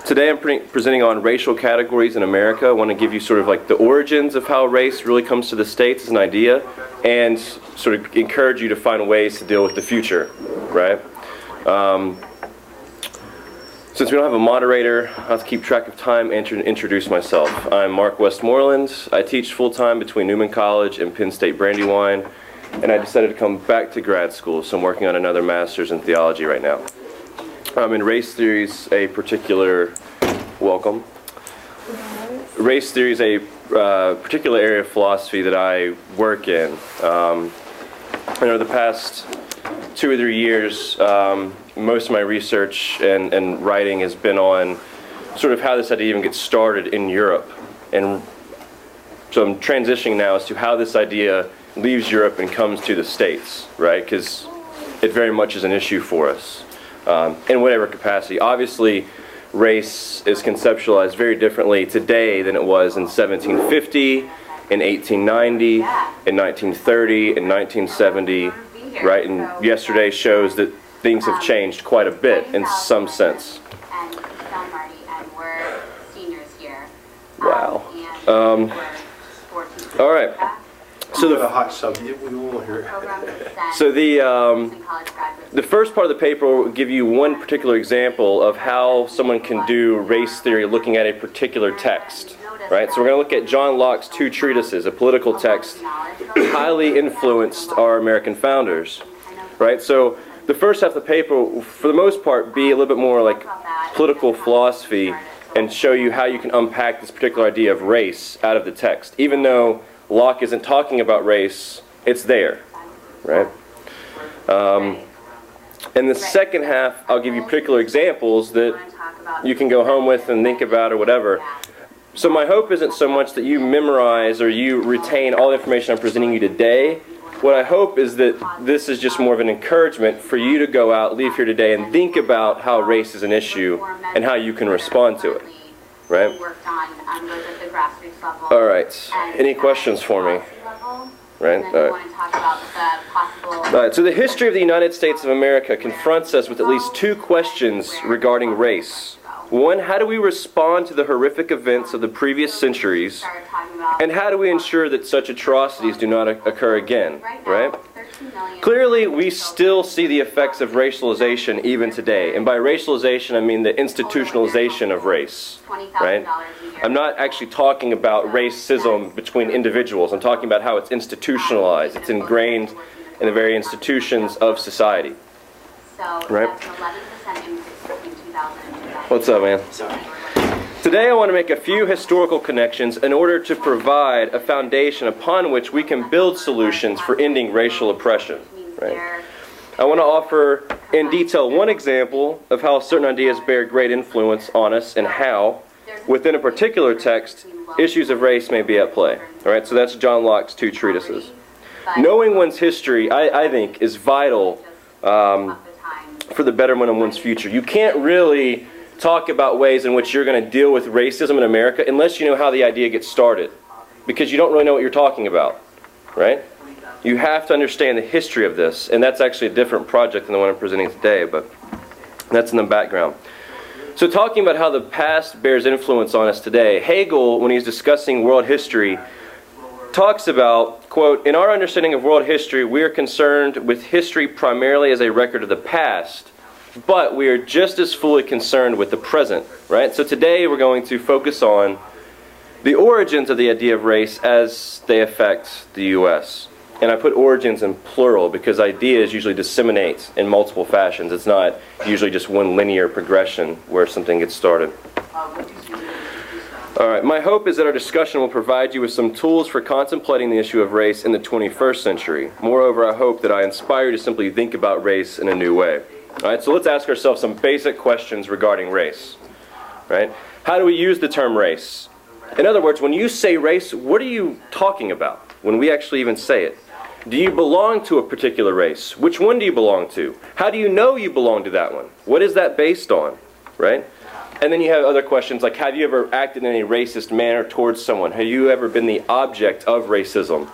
Today I'm presenting on racial categories in America. I want to give you sort of like the origins of how race really comes to the States as an idea, and sort of encourage you to find ways to deal with the future, right? Since we don't have a moderator, I'll have to keep track of time and introduce myself. I'm Mark Westmoreland. I teach full-time between Newman College and Penn State Brandywine, and I decided to come back to grad school, so I'm working on another master's in theology right now. In race theory is a particular, welcome. Race theory is a particular area of philosophy that I work in. Over the past 2 or 3 years, most of my research and writing has been on sort of how this idea even gets started in Europe. And so I'm transitioning now as to how this idea leaves Europe and comes to the States, right? Because it very much is an issue for us in whatever capacity. Obviously, race is conceptualized very differently today than it was in 1750, in 1890, in 1930, in 1970, right? And yesterday shows that things have changed quite a bit in some sense. Wow. All right. So the hot subject, we won't hear it. So the first part of the paper will give you one particular example of how someone can do race theory looking at a particular text. Right? So we're going to look at John Locke's 2 treatises, a political text highly influenced our American founders. Right? So the first half of the paper will, for the most part, be a little bit more like political philosophy and show you how you can unpack this particular idea of race out of the text. Even though Locke isn't talking about race, it's there, right? In the second half, I'll give you particular examples that you can go home with and think about or whatever. So my hope isn't so much that you memorize or you retain all the information I'm presenting you today. What I hope is that this is just more of an encouragement for you to go out, leave here today, and think about how race is an issue and how you can respond to it, right? All right. Any questions for me? Right? All right. So the history of the United States of America confronts us with at least 2 questions regarding race. One, how do we respond to the horrific events of the previous centuries? And how do we ensure that such atrocities do not occur again? Right? Clearly, we still see the effects of racialization even today. And by racialization, I mean the institutionalization of race. Right? I'm not actually talking about racism between individuals. I'm talking about how it's institutionalized. It's ingrained in the very institutions of society. Right? What's up, man? Today I want to make a few historical connections in order to provide a foundation upon which we can build solutions for ending racial oppression. Right? I want to offer in detail one example of how certain ideas bear great influence on us and how, within a particular text, issues of race may be at play. All right, so that's John Locke's 2 treatises. Knowing one's history, I think, is vital for the betterment of one's future. You can't really talk about ways in which you're going to deal with racism in America unless you know how the idea gets started, because you don't really know what you're talking about, right? You have to understand the history of this, and that's actually a different project than the one I'm presenting today, but that's in the background. So talking about how the past bears influence on us today, Hegel, when he's discussing world history, talks about, quote, "In our understanding of world history, we are concerned with history primarily as a record of the past, but we are just as fully concerned with the present," right? So today we're going to focus on the origins of the idea of race as they affect the U.S. And I put origins in plural because ideas usually disseminate in multiple fashions. It's not usually just one linear progression where something gets started. All right, my hope is that our discussion will provide you with some tools for contemplating the issue of race in the 21st century. Moreover, I hope that I inspire you to simply think about race in a new way. All right, so let's ask ourselves some basic questions regarding race. Right? How do we use the term race? In other words, when you say race, what are you talking about when we actually even say it? Do you belong to a particular race? Which one do you belong to? How do you know you belong to that one? What is that based on? Right? And then you have other questions like, have you ever acted in a racist manner towards someone? Have you ever been the object of racism?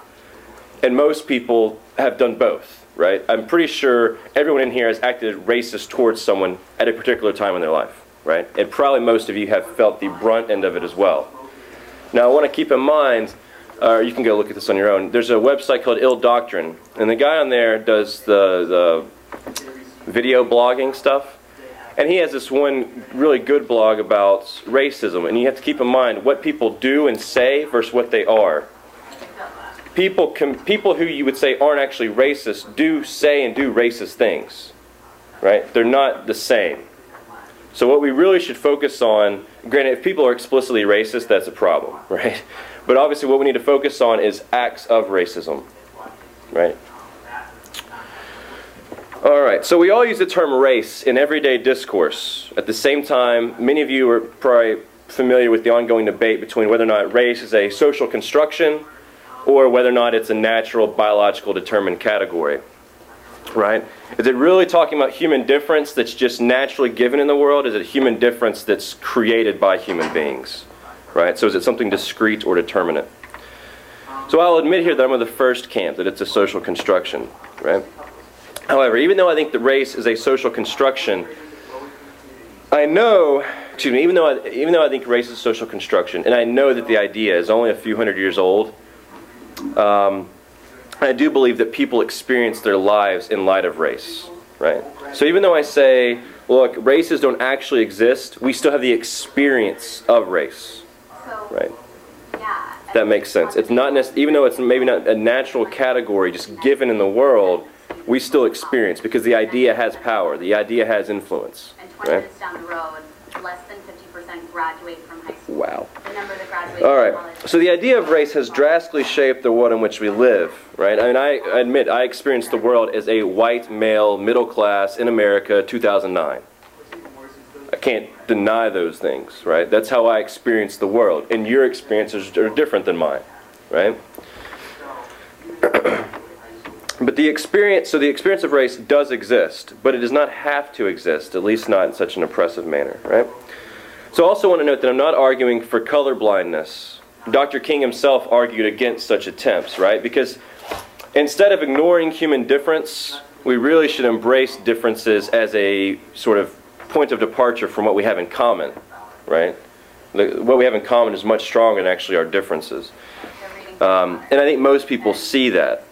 And most people have done both. Right? I'm pretty sure everyone in here has acted racist towards someone at a particular time in their life. right? And probably most of you have felt the brunt end of it as well. Now I want to keep in mind, you can go look at this on your own, there's a website called Ill Doctrine, and the guy on there does the video blogging stuff, and he has this one really good blog about racism, and you have to keep in mind what people do and say versus what they are. People who you would say aren't actually racist do say and do racist things, right? They're not the same. So what we really should focus on, granted, if people are explicitly racist, that's a problem, right? But obviously what we need to focus on is acts of racism, right? All right, so we all use the term race in everyday discourse. At the same time, many of you are probably familiar with the ongoing debate between whether or not race is a social construction or whether or not it's a natural, biological, determined category, right? Is it really talking about human difference that's just naturally given in the world? Is it human difference that's created by human beings, right? So is it something discrete or determinate? So I'll admit here that I'm of the first camp, that it's a social construction, right? However, even though I think that race is a social construction, even though I think race is a social construction, and I know that the idea is only a few hundred years old, I do believe that people experience their lives in light of race, right? So even though I say, look, races don't actually exist, we still have the experience of race, right? That makes sense. It's not even though it's maybe not a natural category just given in the world, we still experience, because the idea has power, the idea has influence. And 20 minutes down the road, less than 50% graduate from high school. Wow. The number that graduate All from right. college. So the idea of race has drastically shaped the world in which we live, right? I mean, I admit I experienced the world as a white male, middle class in America, 2009. I can't deny those things, right? That's how I experienced the world, and your experiences are different than mine, right? But the experience of race does exist, but it does not have to exist, at least not in such an oppressive manner, right? So I also want to note that I'm not arguing for color blindness. Dr. King himself argued against such attempts, right? Because instead of ignoring human difference, we really should embrace differences as a sort of point of departure from what we have in common, right? What we have in common is much stronger than actually our differences. And I think most people see that.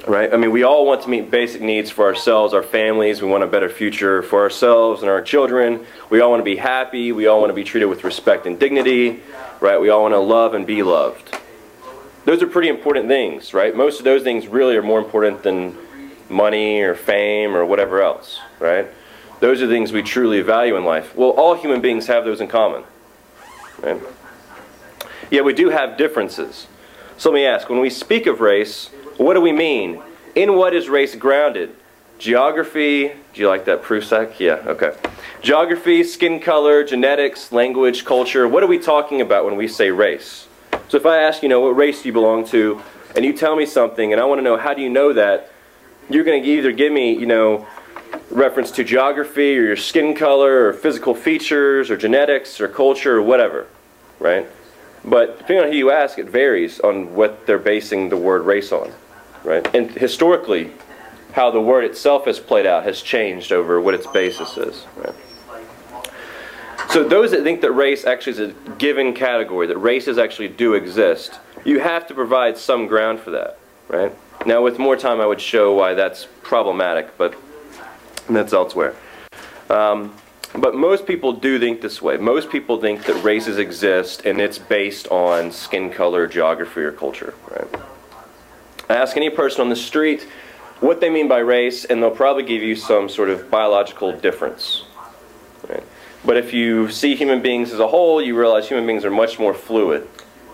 Right? I mean, we all want to meet basic needs for ourselves, our families. We want a better future for ourselves and our children. We all want to be happy. We all want to be treated with respect and dignity. Right? We all want to love and be loved. Those are pretty important things, right? Most of those things really are more important than money or fame or whatever else, right? Those are things we truly value in life. Well, all human beings have those in common, right? Yet we do have differences. So let me ask, when we speak of race, what do we mean? In what is race grounded? Geography, do you like that Prusak? Yeah, okay. Geography, skin color, genetics, language, culture. What are we talking about when we say race? So if I ask, what race do you belong to, and you tell me something, and I want to know how do you know that, you're going to either give me, reference to geography, or your skin color, or physical features, or genetics, or culture, or whatever, right? But depending on who you ask, it varies on what they're basing the word race on. Right? And historically, how the word itself has played out has changed over what its basis is. Right? So those that think that race actually is a given category, that races actually do exist, you have to provide some ground for that. Right? Now with more time I would show why that's problematic, but that's elsewhere. But most people do think this way. Most people think that races exist and it's based on skin color, geography, or culture. Right? Ask any person on the street what they mean by race, and they'll probably give you some sort of biological difference. Right? But if you see human beings as a whole, you realize human beings are much more fluid.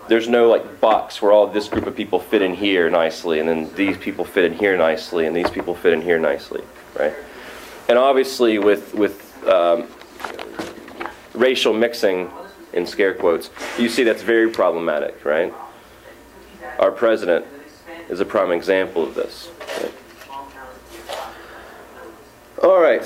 There's no box where all this group of people fit in here nicely, and then these people fit in here nicely, and these people fit in here nicely. Right? And obviously with racial mixing, in scare quotes, you see that's very problematic, right? Our president is a prime example of this. Right? All right.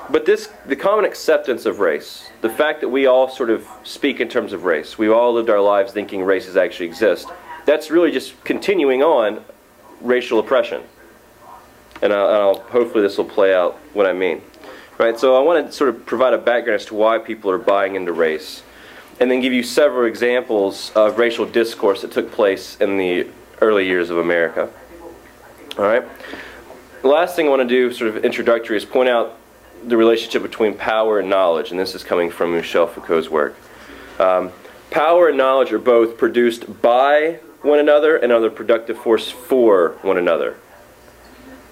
But the common acceptance of race, the fact that we all sort of speak in terms of race, we all lived our lives thinking races actually exist, that's really just continuing on racial oppression. And hopefully this will play out what I mean. Right, so I want to sort of provide a background as to why people are buying into race, and then give you several examples of racial discourse that took place in the early years of America. All right. The last thing I want to do, sort of introductory, is point out the relationship between power and knowledge, and this is coming from Michel Foucault's work. Power and knowledge are both produced by one another and are the productive force for one another.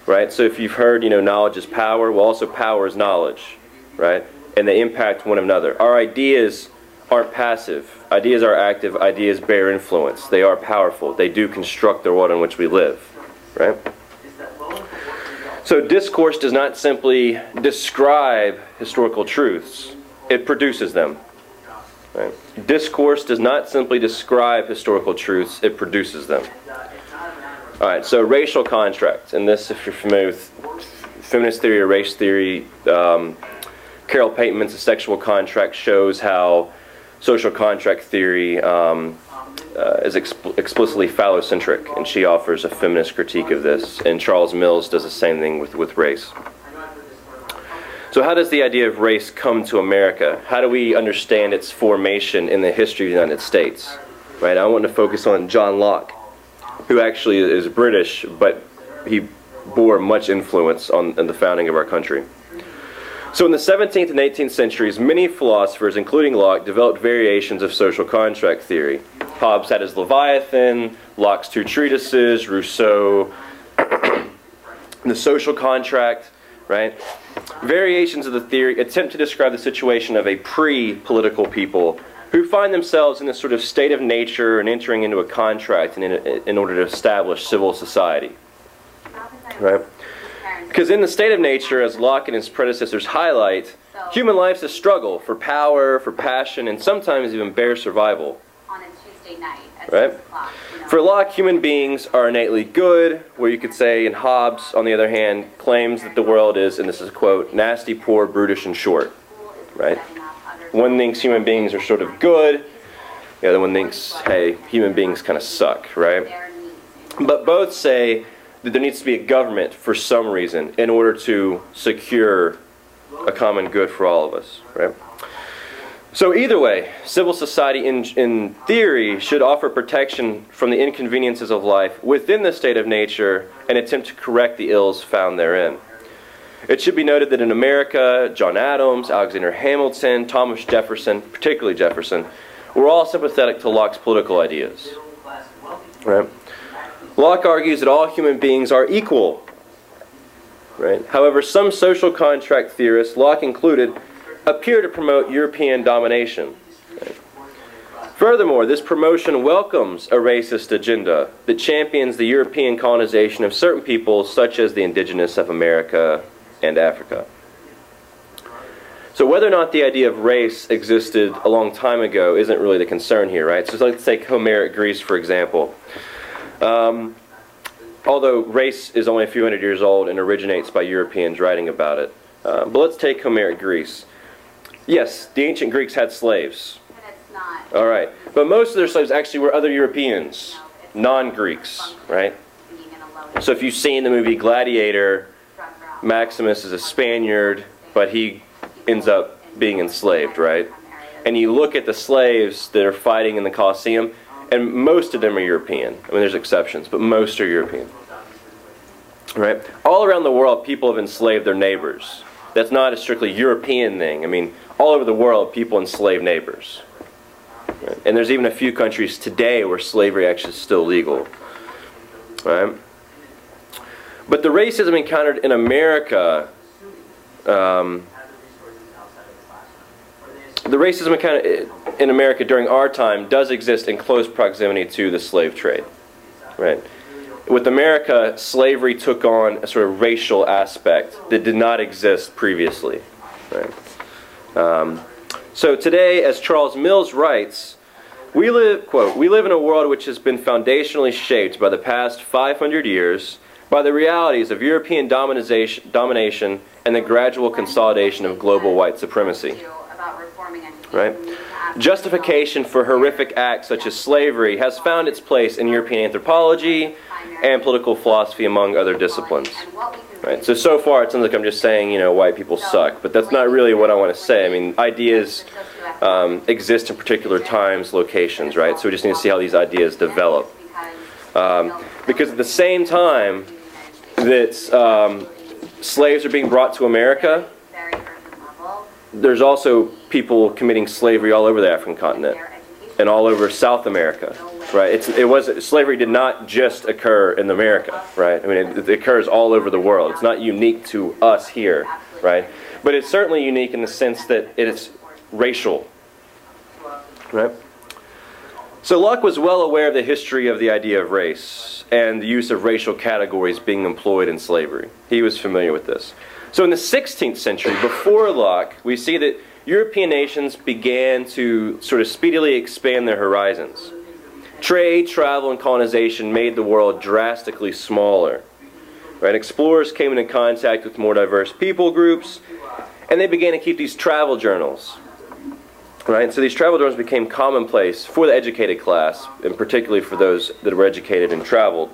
Right? So if you've heard, knowledge is power, well, also power is knowledge, right? And they impact one another. Our ideas aren't passive. Ideas are active. Ideas bear influence. They are powerful. They do construct the world in which we live, right? So discourse does not simply describe historical truths. It produces them. Right? Discourse does not simply describe historical truths. It produces them. All right, so racial contracts, and this, if you're familiar with feminist theory or race theory, Carol Pateman's The Sexual Contract shows how social contract theory is explicitly phallocentric, and she offers a feminist critique of this, and Charles Mills does the same thing with race. So how does the idea of race come to America? How do we understand its formation in the history of the United States? Right, I want to focus on John Locke, who actually is British, but he bore much influence on the founding of our country. So in the 17th and 18th centuries, many philosophers, including Locke, developed variations of social contract theory. Hobbes had his Leviathan, Locke's two treatises, Rousseau, the social contract, right? Variations of the theory attempt to describe the situation of a pre-political people who find themselves in this sort of state of nature and entering into a contract in order to establish civil society. Right? Because in the state of nature, as Locke and his predecessors highlight, human life's a struggle for power, for passion, and sometimes even bare survival. On a Tuesday night at right? 6 o'clock. For Locke, human beings are innately good, where you could say, and Hobbes, on the other hand, claims that the world is, and this is a quote, nasty, poor, brutish, and short. Right? One thinks human beings are sort of good, the other one thinks, hey, human beings kind of suck, right? But both say that there needs to be a government for some reason in order to secure a common good for all of us, right? So either way, civil society in theory should offer protection from the inconveniences of life within the state of nature and attempt to correct the ills found therein. It should be noted that in America, John Adams, Alexander Hamilton, Thomas Jefferson, particularly Jefferson, were all sympathetic to Locke's political ideas. Right? Locke argues that all human beings are equal. Right? However, some social contract theorists, Locke included, appear to promote European domination. Right? Furthermore, this promotion welcomes a racist agenda that champions the European colonization of certain peoples, such as the indigenous of America and Africa. So whether or not the idea of race existed a long time ago isn't really the concern here, right? So let's take Homeric Greece, for example. Although race is only a few hundred years old and originates by Europeans writing about it. But let's take Homeric Greece. Yes, the ancient Greeks had slaves. But it's not. All right. But most of their slaves actually were other Europeans, non-Greeks, right? So if you've seen the movie Gladiator, Maximus is a Spaniard, but he ends up being enslaved, right? And you look at the slaves that are fighting in the Colosseum, and most of them are European. I mean, there's exceptions, but most are European. Right? All around the world, people have enslaved their neighbors. That's not a strictly European thing. I mean, all over the world, people enslave neighbors. Right? And there's even a few countries today where slavery actually is still legal. Right? But the racism encountered in America, the racism encountered in America during our time does exist in close proximity to the slave trade. Right? With America, slavery took on a sort of racial aspect that did not exist previously. Right? So today, as Charles Mills writes, we live, quote, "We live in a world which has been foundationally shaped by the past 500 years by the realities of European domination and the gradual consolidation of global white supremacy." Right? Justification for horrific acts such as slavery has found its place in European anthropology and political philosophy, among other disciplines. Right? So far it sounds like I'm just saying, you know, white people suck, but that's not really what I want to say. I mean, ideas exist in particular times, locations, right? So we just need to see how these ideas develop. Because at the same time that slaves are being brought to America, there's also people committing slavery all over the African continent and all over South America, right? Slavery did not just occur in America, right? I mean, it occurs all over the world. It's not unique to us here, right? But it's certainly unique in the sense that it is racial, right? So Locke was well aware of the history of the idea of race and the use of racial categories being employed in slavery. He was familiar with this. So in the 16th century, before Locke, we see that European nations began to sort of speedily expand their horizons. Trade, travel, and colonization made the world drastically smaller. Right? Explorers came into contact with more diverse people groups, and they began to keep these travel journals. Right? So these travel journals became commonplace for the educated class, and particularly for those that were educated and traveled.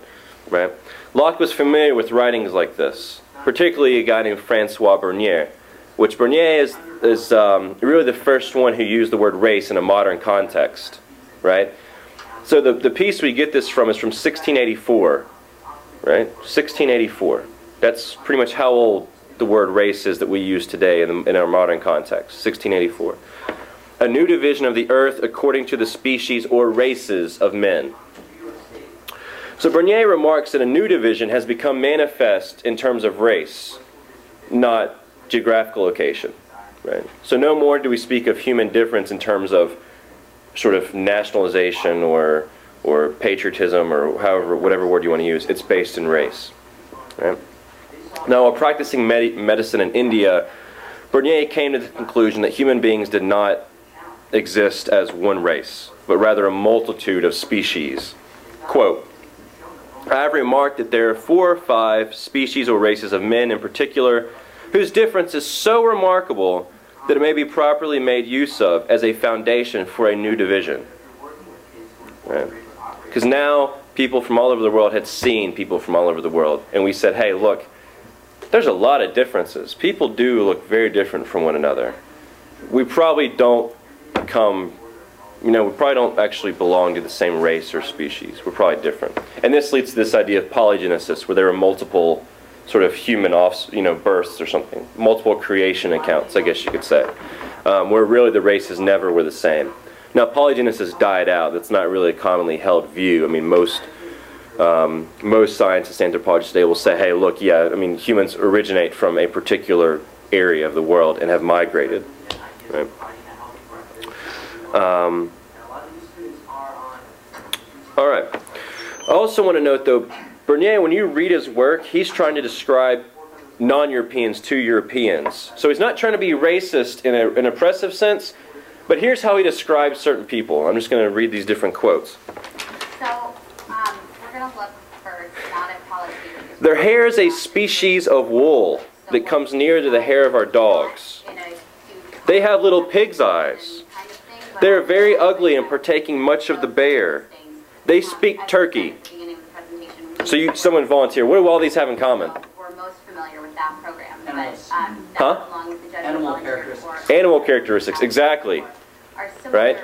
Right? Locke was familiar with writings like this, particularly a guy named Francois Bernier, which Bernier is really the first one who used the word race in a modern context. Right? So the piece we get this from is from 1684. Right? 1684. That's pretty much how old the word race is that we use today in our modern context. 1684. A new division of the earth according to the species or races of men. So Bernier remarks that a new division has become manifest in terms of race, not geographical location. Right? So no more do we speak of human difference in terms of sort of nationalization or patriotism or whatever word you want to use. It's based in race. Right? Now, while practicing medicine in India, Bernier came to the conclusion that human beings did not exist as one race, but rather a multitude of species. Quote, I have remarked that there are 4 or 5 species or races of men in particular whose difference is so remarkable that it may be properly made use of as a foundation for a new division. Right? Because now people from all over the world had seen people from all over the world, and we said, hey, look, there's a lot of differences. People do look very different from one another. We probably don't we probably don't actually belong to the same race or species. We're probably different. And this leads to this idea of polygenesis, where there are multiple sort of human births or something. Multiple creation accounts, I guess you could say. Where really the races never were the same. Now, polygenesis died out. That's not really a commonly held view. I mean, most scientists, anthropologists today will say, hey, look, yeah, I mean, humans originate from a particular area of the world and have migrated. Right? All right. I also want to note, though, Bernier, when you read his work, he's trying to describe non-Europeans to Europeans. So he's not trying to be racist in an oppressive sense, but here's how he describes certain people. I'm just going to read these different quotes. So, we're going to look first, not at policy. Their hair is a species of wool that comes near to the hair of our dogs. They have little pig's eyes. They are very ugly and partaking much of the bear. They speak Turkey. So someone volunteer. What do all these have in common? We're most familiar with that program. Huh? Animal characteristics. Animal characteristics, exactly. Right?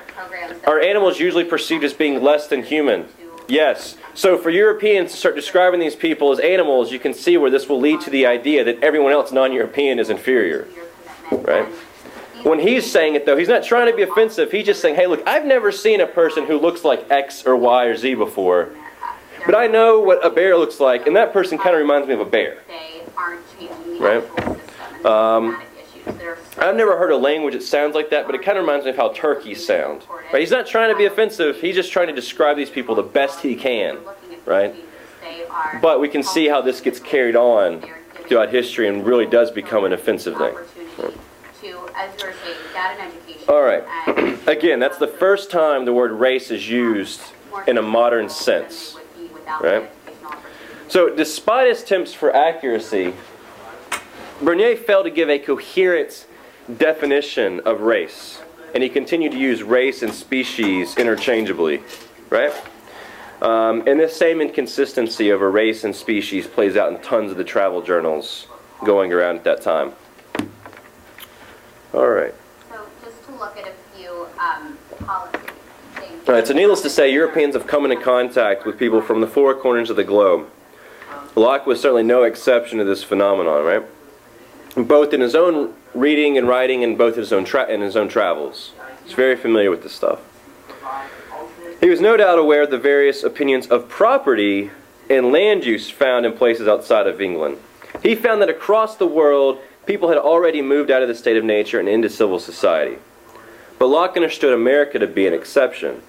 Are animals usually perceived as being less than human? Yes. So for Europeans to start describing these people as animals, you can see where this will lead to the idea that everyone else non-European is inferior. Right? When he's saying it, though, he's not trying to be offensive. He's just saying, hey, look, I've never seen a person who looks like X or Y or Z before, but I know what a bear looks like, and that person kind of reminds me of a bear. Right? I've never heard a language that sounds like that, but it kind of reminds me of how turkeys sound. Right? He's not trying to be offensive. He's just trying to describe these people the best he can. Right? But we can see how this gets carried on throughout history and really does become an offensive thing. Right? All right. Again, that's the first time the word race is used in a modern sense. Right? So despite his attempts for accuracy, Bernier failed to give a coherent definition of race, and he continued to use race and species interchangeably. Right? And this same inconsistency over race and species plays out in tons of the travel journals going around at that time. All right. So just to look at a few policy things. All right, so needless to say, Europeans have come into contact with people from the four corners of the globe. Locke was certainly no exception to this phenomenon, right? Both in his own reading and writing and both his own travels. He's very familiar with this stuff. He was no doubt aware of the various opinions of property and land use found in places outside of England. He found that across the world, people had already moved out of the state of nature and into civil society. But Locke understood America to be an exception.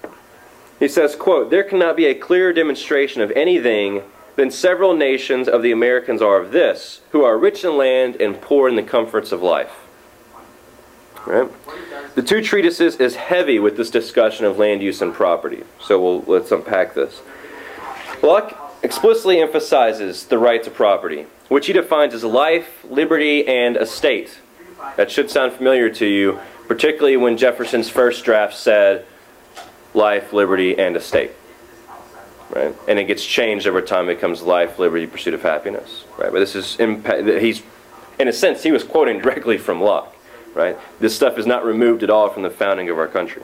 He says, quote, "There cannot be a clearer demonstration of anything than several nations of the Americans are of this, who are rich in land and poor in the comforts of life." Right? The two treatises is heavy with this discussion of land use and property. So let's unpack this. Locke explicitly emphasizes the right to property, which he defines as life, liberty, and estate. That should sound familiar to you, particularly when Jefferson's first draft said life, liberty, and estate. Right? And it gets changed over time. It becomes life, liberty, pursuit of happiness. Right? But this is he's, in a sense, he was quoting directly from Locke. Right? This stuff is not removed at all from the founding of our country.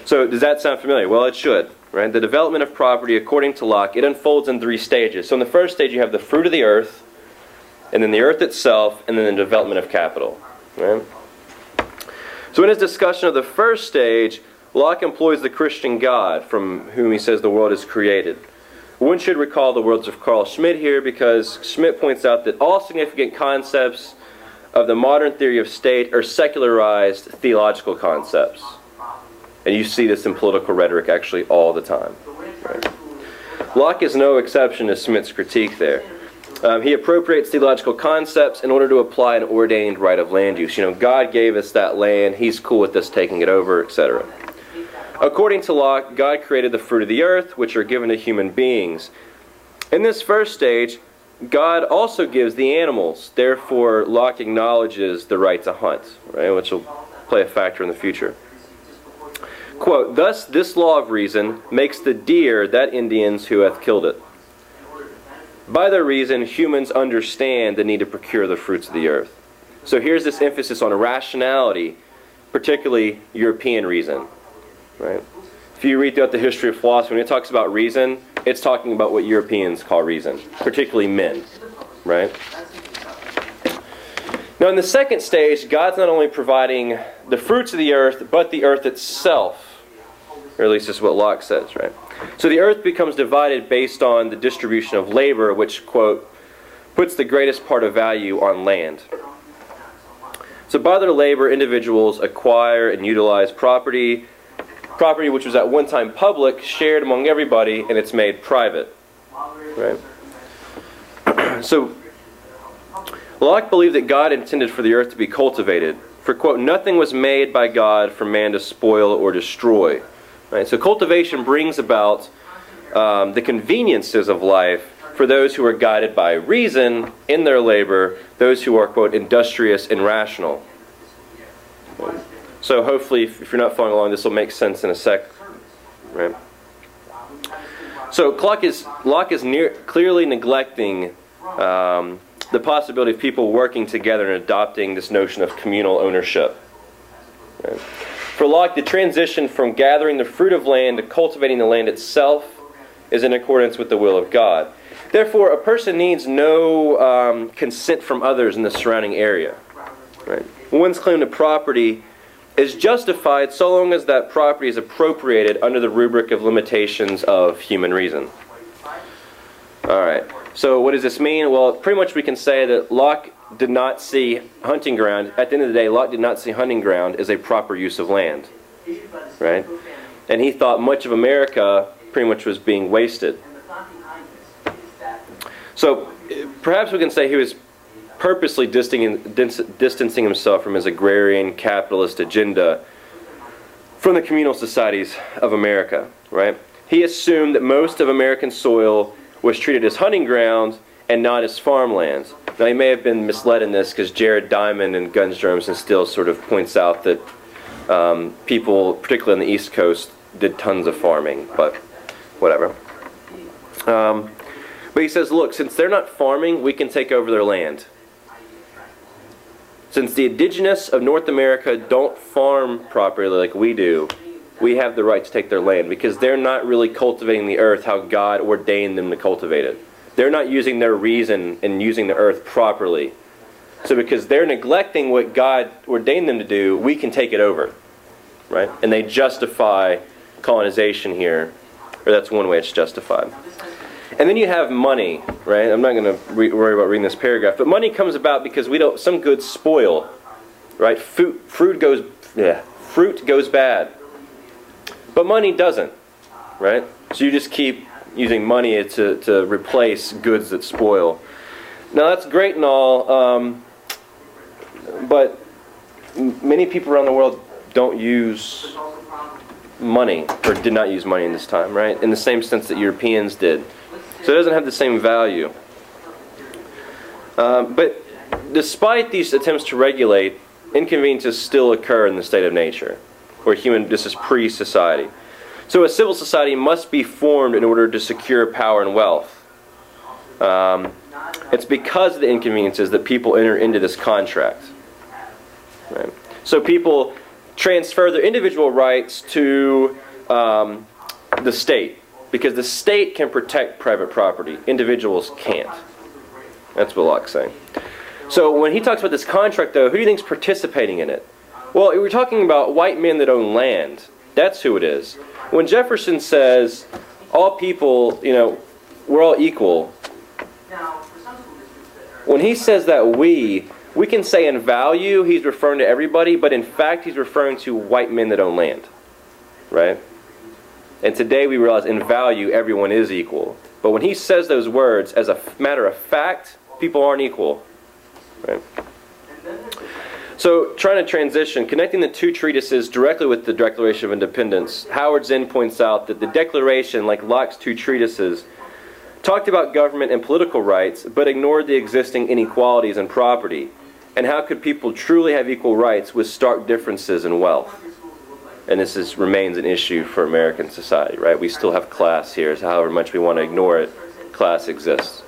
So does that sound familiar? Well, it should. Right? The development of property, according to Locke, it unfolds in three stages. So in the first stage, you have the fruit of the earth, and then the earth itself, and then the development of capital. Right? So in his discussion of the first stage, Locke employs the Christian God from whom he says the world is created. One should recall the words of Carl Schmitt here, because Schmitt points out that all significant concepts of the modern theory of state are secularized theological concepts. And you see this in political rhetoric actually all the time. Right? Locke is no exception to Schmitt's critique there. He appropriates theological concepts in order to apply an ordained right of land use. You know, God gave us that land, He's cool with us taking it over, etc. According to Locke, God created the fruit of the earth, which are given to human beings. In this first stage, God also gives the animals. Therefore, Locke acknowledges the right to hunt, right, which will play a factor in the future. Quote, "Thus this law of reason makes the deer that Indians who hath killed it. By their reason, humans understand the need to procure the fruits of the earth." So here's this emphasis on rationality, particularly European reason. Right? If you read throughout the history of philosophy, when it talks about reason, it's talking about what Europeans call reason, particularly men. Right? Now in the second stage, God's not only providing the fruits of the earth, but the earth itself. Or at least this is what Locke says, right? So the earth becomes divided based on the distribution of labor, which, quote, puts the greatest part of value on land. So by their labor, individuals acquire and utilize property which was at one time public, shared among everybody, and it's made private. Right? So Locke believed that God intended for the earth to be cultivated. For, quote, "Nothing was made by God for man to spoil or destroy." Right? So cultivation brings about the conveniences of life for those who are guided by reason in their labor, those who are, quote, "industrious and rational." Right? So hopefully, if you're not following along, this will make sense in a sec. Right? So Locke is clearly neglecting the possibility of people working together and adopting this notion of communal ownership. Right? For Locke, the transition from gathering the fruit of land to cultivating the land itself is in accordance with the will of God. Therefore, a person needs no consent from others in the surrounding area. Right? One's claim to property is justified so long as that property is appropriated under the rubric of limitations of human reason. Alright, so what does this mean? Well, pretty much we can say that Locke did not see hunting ground. At the end of the day, Locke did not see hunting ground as a proper use of land. Right? And he thought much of America pretty much was being wasted. So perhaps we can say he was purposely distancing himself from his agrarian capitalist agenda from the communal societies of America. Right? He assumed that most of American soil was treated as hunting ground and not as farmlands. Now he may have been misled in this because Jared Diamond in Guns, Germs, and Steel sort of points out that people, particularly on the East Coast, did tons of farming, but whatever. But he says, look, since they're not farming, we can take over their land. Since the indigenous of North America don't farm properly like we do, we have the right to take their land because they're not really cultivating the earth how God ordained them to cultivate it. They're not using their reason and using the earth properly. So because they're neglecting what God ordained them to do, we can take it over. Right? And they justify colonization here. Or that's one way it's justified. And then you have money, right? I'm not going to worry about reading this paragraph. But money comes about because some goods spoil. Right? Fruit goes bad. But money doesn't. Right? So you just keep using money to replace goods that spoil. Now that's great and all, but many people around the world don't use money, or did not use money in this time, right? In the same sense that Europeans did. So it doesn't have the same value. But despite these attempts to regulate, inconveniences still occur in the state of nature, where this is pre-society. So a civil society must be formed in order to secure power and wealth. It's because of the inconveniences that people enter into this contract. Right? So people transfer their individual rights to the state, because the state can protect private property. Individuals can't. That's what Locke's saying. So when he talks about this contract, though, who do you think's participating in it? Well, we're talking about white men that own land. That's who it is. When Jefferson says, all people, we're all equal, when he says that we can say in value he's referring to everybody, but in fact he's referring to white men that own land. Right? And today we realize in value everyone is equal. But when he says those words, as a matter of fact, people aren't equal. Right? So, trying to transition, connecting the two treatises directly with the Declaration of Independence, Howard Zinn points out that the Declaration, like Locke's two treatises, talked about government and political rights, but ignored the existing inequalities in property. And how could people truly have equal rights with stark differences in wealth? And this remains an issue for American society, right? We still have class here, so however much we want to ignore it, class exists.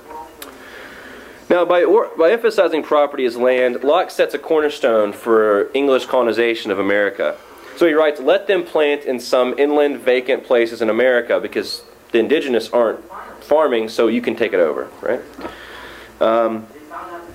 Now, by emphasizing property as land, Locke sets a cornerstone for English colonization of America. So he writes, let them plant in some inland vacant places in America because the indigenous aren't farming, so you can take it over, right?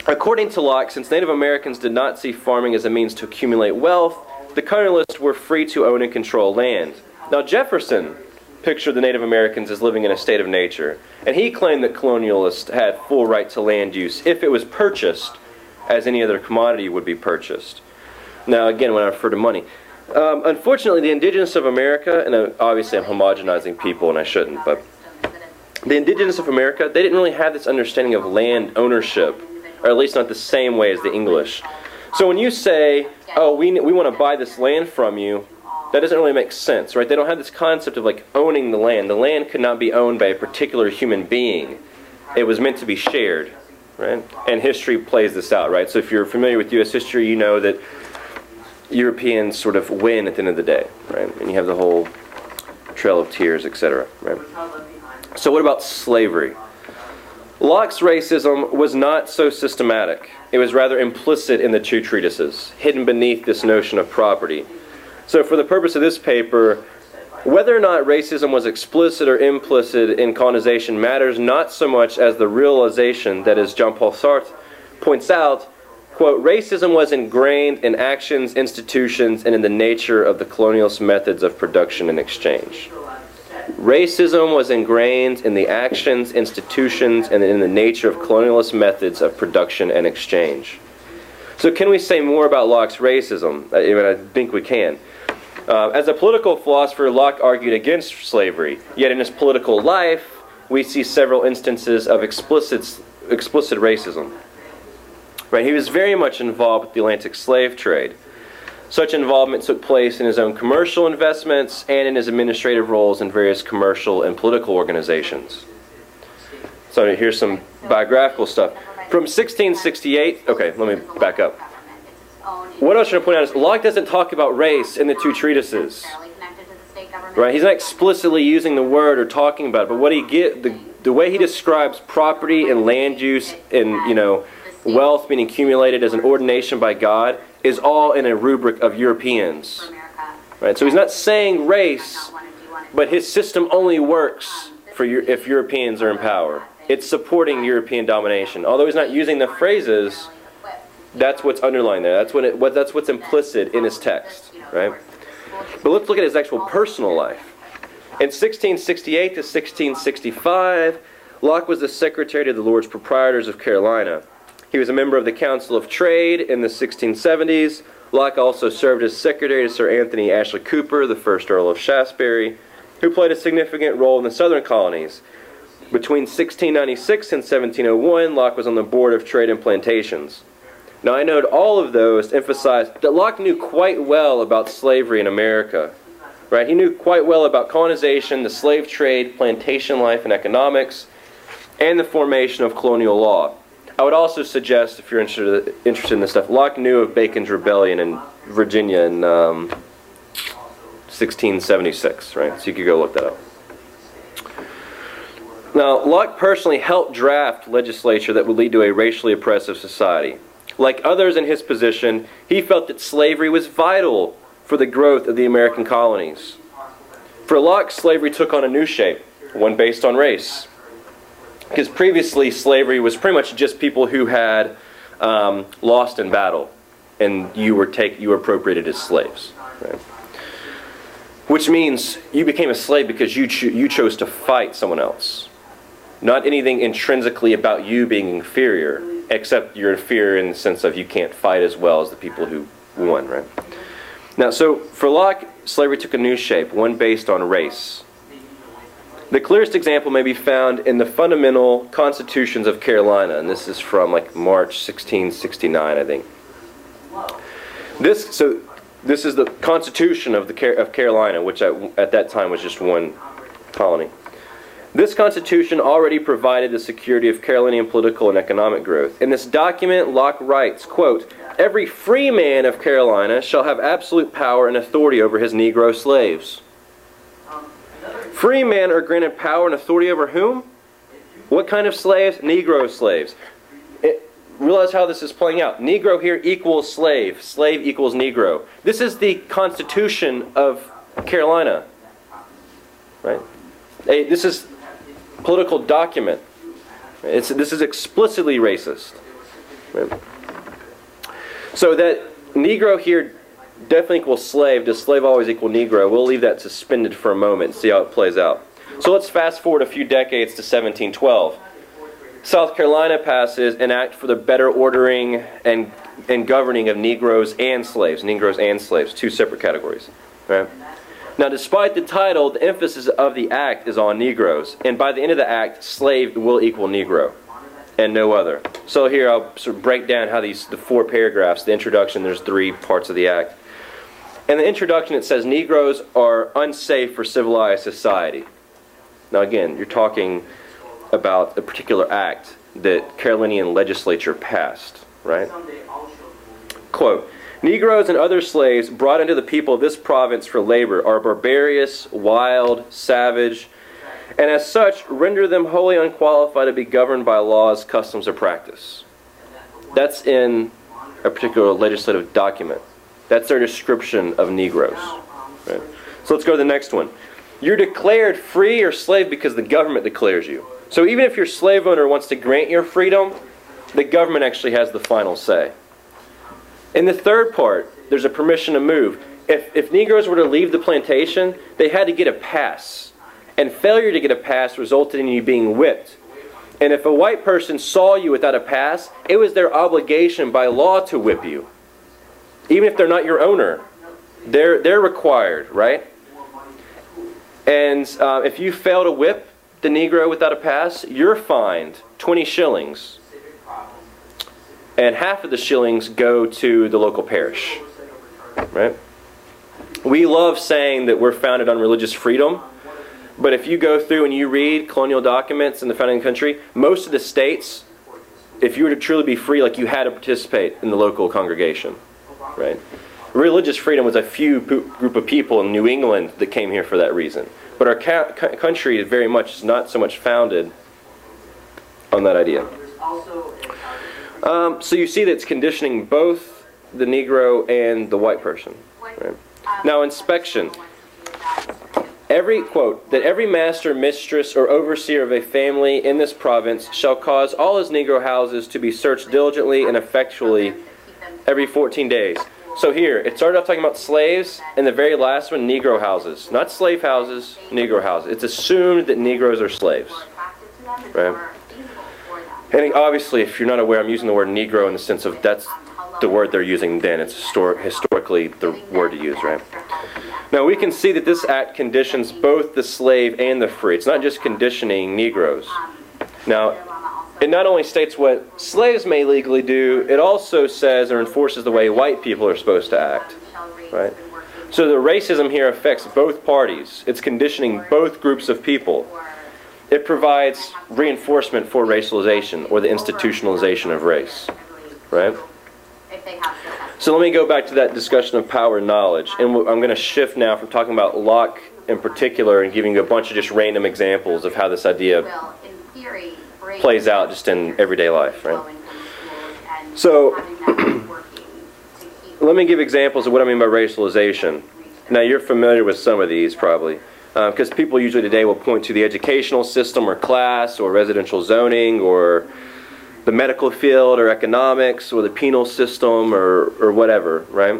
According to Locke, since Native Americans did not see farming as a means to accumulate wealth, the colonialists were free to own and control land. Now, Jefferson pictured the Native Americans as living in a state of nature, and he claimed that colonialists had full right to land use if it was purchased as any other commodity would be purchased. Now, again, when I refer to money, unfortunately, the indigenous of America, and obviously I'm homogenizing people and I shouldn't, but the indigenous of America, they didn't really have this understanding of land ownership, or at least not the same way as the English. So when you say, oh, we want to buy this land from you, that doesn't really make sense, right? They don't have this concept of like owning the land. The land could not be owned by a particular human being. It was meant to be shared, right? And history plays this out, right? So if you're familiar with U.S. history, you know that Europeans sort of win at the end of the day, right? And you have the whole Trail of Tears, etc., right? So what about slavery? Locke's racism was not so systematic. It was rather implicit in the two treatises, hidden beneath this notion of property. So for the purpose of this paper, whether or not racism was explicit or implicit in colonization matters not so much as the realization that, as Jean-Paul Sartre points out, quote, racism was ingrained in actions, institutions, and in the nature of the colonialist methods of production and exchange. Racism was ingrained in the actions, institutions, and in the nature of colonialist methods of production and exchange. So can we say more about Locke's racism? I think we can. As a political philosopher, Locke argued against slavery, yet in his political life, we see several instances of explicit racism. Right? He was very much involved with the Atlantic slave trade. Such involvement took place in his own commercial investments and in his administrative roles in various commercial and political organizations. So here's some biographical stuff. From 1668, okay, let me back up. What else should I point out is Locke doesn't talk about race in the two treatises. right? He's not explicitly using the word or talking about it, but what the way he describes property and land use and, wealth being accumulated as an ordination by God is all in a rubric of Europeans, right? So he's not saying race, but his system only works if Europeans are in power. It's supporting European domination. Although he's not using the phrases, that's what's underlying there. That's what's implicit in his text, right? But let's look at his actual personal life. In 1668 to 1665, Locke was the secretary to the Lords Proprietors of Carolina. He was a member of the Council of Trade in the 1670s. Locke also served as secretary to Sir Anthony Ashley Cooper, the first Earl of Shaftesbury, who played a significant role in the southern colonies. Between 1696 and 1701, Locke was on the Board of Trade and Plantations. Now, I note all of those emphasize that Locke knew quite well about slavery in America. Right? He knew quite well about colonization, the slave trade, plantation life and economics, and the formation of colonial law. I would also suggest, if you're interested in this stuff, Locke knew of Bacon's Rebellion in Virginia in 1676, right? So you could go look that up. Now, Locke personally helped draft legislation that would lead to a racially oppressive society. Like others in his position, he felt that slavery was vital for the growth of the American colonies. For Locke, slavery took on a new shape, one based on race. Because previously, slavery was pretty much just people who had lost in battle, and you were appropriated as slaves. Right? Which means you became a slave because you chose to fight someone else. Not anything intrinsically about you being inferior, except you're inferior in the sense of you can't fight as well as the people who won, right? Now, so for Locke, slavery took a new shape, one based on race. The clearest example may be found in the fundamental constitutions of Carolina, and this is from like March 1669, I think. This is the Constitution of Carolina, which at that time was just one colony. This Constitution already provided the security of Carolinian political and economic growth. In this document, Locke writes, quote, "Every free man of Carolina shall have absolute power and authority over his Negro slaves." Free men are granted power and authority over whom? What kind of slaves? Negro slaves. Realize how this is playing out. Negro here equals slave. Slave equals Negro. This is the Constitution of Carolina. Right? This is a political document. This is explicitly racist. Right? So that Negro here definitely equals slave. Does slave always equal Negro? We'll leave that suspended for a moment and see how it plays out. So let's fast forward a few decades to 1712. South Carolina passes an act for the better ordering and governing of Negroes and slaves. Negroes and slaves, two separate categories. Right? Now, despite the title, the emphasis of the act is on Negroes. And by the end of the act, slave will equal Negro and no other. So here I'll sort of break down how the 4 paragraphs, the introduction, there's 3 parts of the act. In the introduction it says Negroes are unsafe for civilized society. Now again, you're talking about a particular act that Carolinian legislature passed, right? Quote, "Negroes and other slaves brought into the people of this province for labor are barbarous, wild, savage, and as such render them wholly unqualified to be governed by laws, customs, or practice." That's in a particular legislative document. That's their description of Negroes. Right? So let's go to the next one. You're declared free or slave because the government declares you. So even if your slave owner wants to grant your freedom, the government actually has the final say. In the third part, there's a permission to move. If Negroes were to leave the plantation, they had to get a pass. And failure to get a pass resulted in you being whipped. And if a white person saw you without a pass, it was their obligation by law to whip you. Even if they're not your owner, they're required, right? And if you fail to whip the Negro without a pass, you're fined 20 shillings. And half of the shillings go to the local parish, right? We love saying that we're founded on religious freedom, but if you go through and you read colonial documents in the founding country, most of the states, if you were to truly be free, like you had to participate in the local congregation, right? Religious freedom was a few group of people in New England that came here for that reason. But our country is very much not so much founded on that idea. So you see that it's conditioning both the Negro and the white person. Right? Now, inspection. Every, quote, that every master, mistress, or overseer of a family in this province shall cause all his Negro houses to be searched diligently and effectually every 14 days. So here, it started off talking about slaves, and the very last one, Negro houses. Not slave houses, Negro houses. It's assumed that Negroes are slaves. Right? And obviously, if you're not aware, I'm using the word Negro in the sense of that's the word they're using then. It's historically the word to use, right? Now, we can see that this act conditions both the slave and the free. It's not just conditioning Negroes. Now, it not only states what slaves may legally do, it also says or enforces the way white people are supposed to act, right? So the racism here affects both parties. It's conditioning both groups of people. It provides reinforcement for racialization, or the institutionalization of race, right? So let me go back to that discussion of power and knowledge, and I'm going to shift now from talking about Locke in particular and giving you a bunch of just random examples of how this idea plays out just in everyday life, right? So let me give examples of what I mean by racialization. Now, you're familiar with some of these probably, because people usually today will point to the educational system or class or residential zoning or the medical field or economics or the penal system or whatever, right?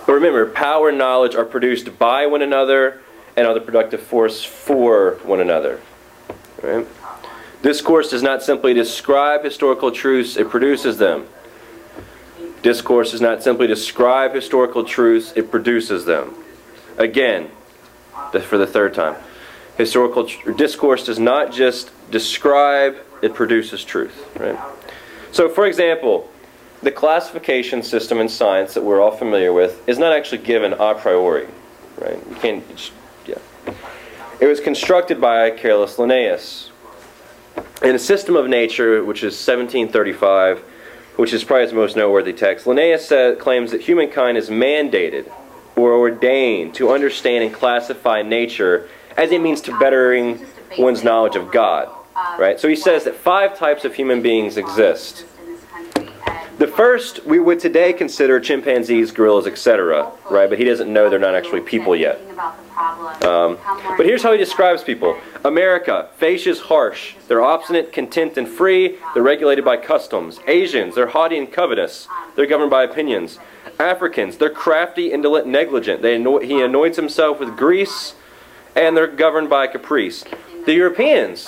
But remember, power and knowledge are produced by one another and are the productive force for one another, right? Discourse does not simply describe historical truths, it produces them. Discourse does not simply describe historical truths, it produces them. Again, for the third time. Discourse does not just describe, it produces truth. Right? So, for example, the classification system in science that we're all familiar with is not actually given a priori. Right? You can't. Yeah. It was constructed by Carolus Linnaeus. In A System of Nature, which is 1735, which is probably his most noteworthy text, Linnaeus claims that humankind is mandated or ordained to understand and classify nature as a means to bettering one's knowledge of God. Right? So he says that 5 types of human beings exist. The first we would today consider chimpanzees, gorillas, etc. Right? But he doesn't know they're not actually people yet. But here's how he describes people. America, facious, harsh. They're obstinate, content, and free. They're regulated by customs. Asians, they're haughty and covetous. They're governed by opinions. Africans, they're crafty, indolent, negligent. He anoints himself with grease, and they're governed by caprice. The Europeans,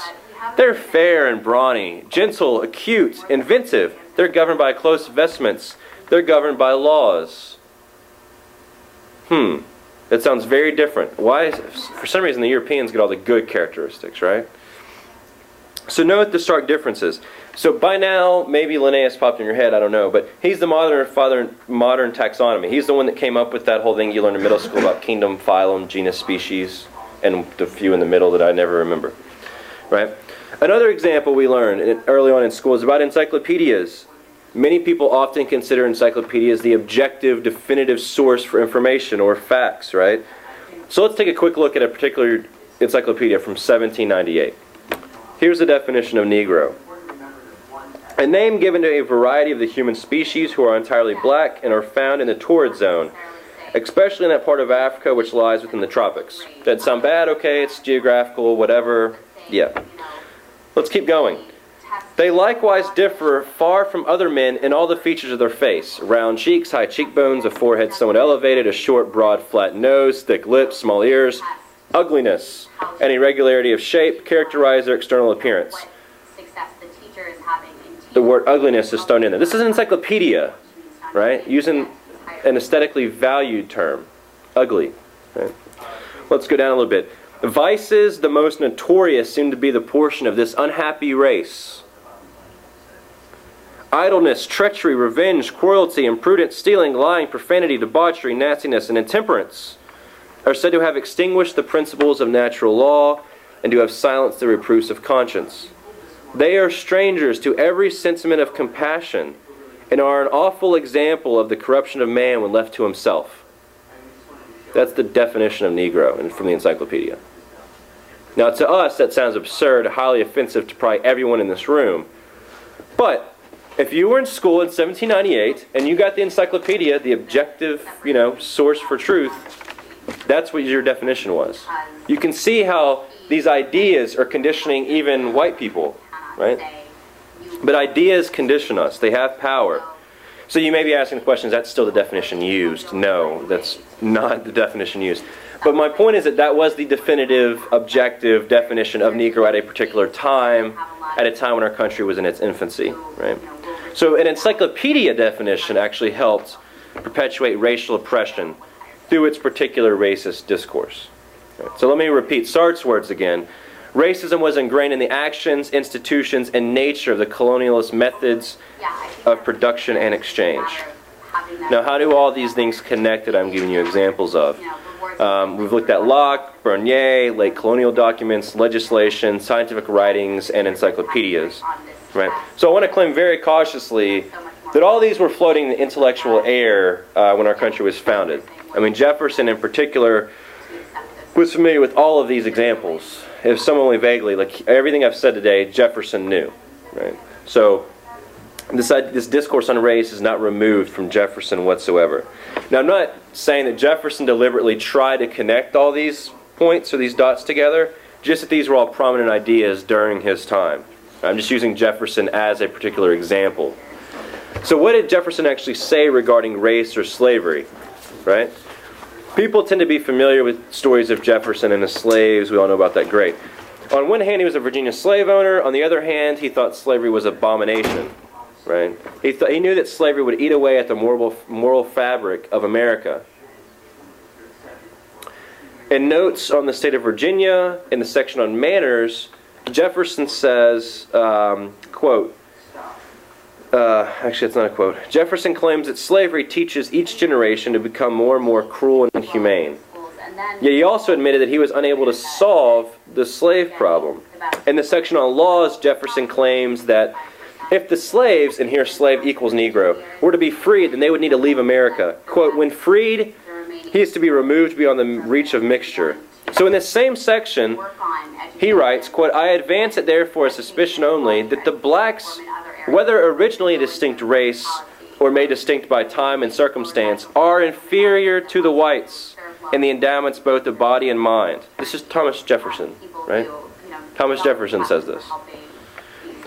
they're fair and brawny, gentle, acute, inventive. They're governed by close vestments. They're governed by laws. That sounds very different. Why? For some reason, the Europeans get all the good characteristics, right? So note the stark differences. So by now, maybe Linnaeus popped in your head, I don't know, but he's the father of modern taxonomy. He's the one that came up with that whole thing you learned in middle school about kingdom, phylum, genus, species, and the few in the middle that I never remember, right? Another example we learned early on in school is about encyclopedias. Many people often consider encyclopedias the objective, definitive source for information or facts, right? So let's take a quick look at a particular encyclopedia from 1798. Here's the definition of Negro. A name given to a variety of the human species who are entirely black and are found in the torrid zone, especially in that part of Africa which lies within the tropics. That sound bad? Okay, it's geographical, whatever. Yeah. Let's keep going. They likewise differ far from other men in all the features of their face. Round cheeks, high cheekbones, a forehead somewhat elevated, a short, broad, flat nose, thick lips, small ears. Ugliness and irregularity of shape characterize their external appearance. The word ugliness is thrown in there. This is an encyclopedia, right? Using an aesthetically valued term. Ugly. Right? Let's go down a little bit. Vices, the most notorious, seem to be the portion of this unhappy race. Idleness, treachery, revenge, cruelty, imprudence, stealing, lying, profanity, debauchery, nastiness, and intemperance are said to have extinguished the principles of natural law and to have silenced the reproofs of conscience. They are strangers to every sentiment of compassion and are an awful example of the corruption of man when left to himself. That's the definition of Negro from the encyclopedia. Now, to us, that sounds absurd, highly offensive to probably everyone in this room. But if you were in school in 1798 and you got the encyclopedia, the objective, source for truth, that's what your definition was. You can see how these ideas are conditioning even white people, right? But ideas condition us. They have power. So you may be asking the question, is that still the definition used? No, that's not the definition used. But my point is that that was the definitive, objective definition of Negro at a particular time, at a time when our country was in its infancy, right? So an encyclopedia definition actually helped perpetuate racial oppression through its particular racist discourse. Right? So let me repeat Sartre's words again. Racism was ingrained in the actions, institutions, and nature of the colonialist methods of production and exchange. Now, how do all these things connect that I'm giving you examples of? We've looked at Locke, Bernier, late colonial documents, legislation, scientific writings, and encyclopedias. Right? So I want to claim very cautiously that all these were floating in the intellectual air when our country was founded. I mean, Jefferson in particular was familiar with all of these examples, if some only vaguely. Like everything I've said today, Jefferson knew. Right? So this discourse on race is not removed from Jefferson whatsoever. Now, I'm not saying that Jefferson deliberately tried to connect all these points or these dots together, just that these were all prominent ideas during his time. I'm just using Jefferson as a particular example. So what did Jefferson actually say regarding race or slavery? Right? People tend to be familiar with stories of Jefferson and the slaves. We all know about that. Great. On one hand, he was a Virginia slave owner. On the other hand, he thought slavery was an abomination. Right? He knew that slavery would eat away at the moral fabric of America. In notes on the state of Virginia, in the section on manners, Jefferson says, quote, actually it's not a quote. Jefferson claims that slavery teaches each generation to become more and more cruel and inhumane. Yet he also admitted that he was unable to solve the slave problem. In the section on laws, Jefferson claims that if the slaves, and here slave equals Negro, were to be freed, then they would need to leave America. Quote, when freed, he is to be removed beyond the reach of mixture. So in this same section, he writes, quote, I advance it therefore a suspicion only that the blacks, whether originally a distinct race or made distinct by time and circumstance, are inferior to the whites in the endowments both of body and mind. This is Thomas Jefferson, right? Thomas Jefferson says this.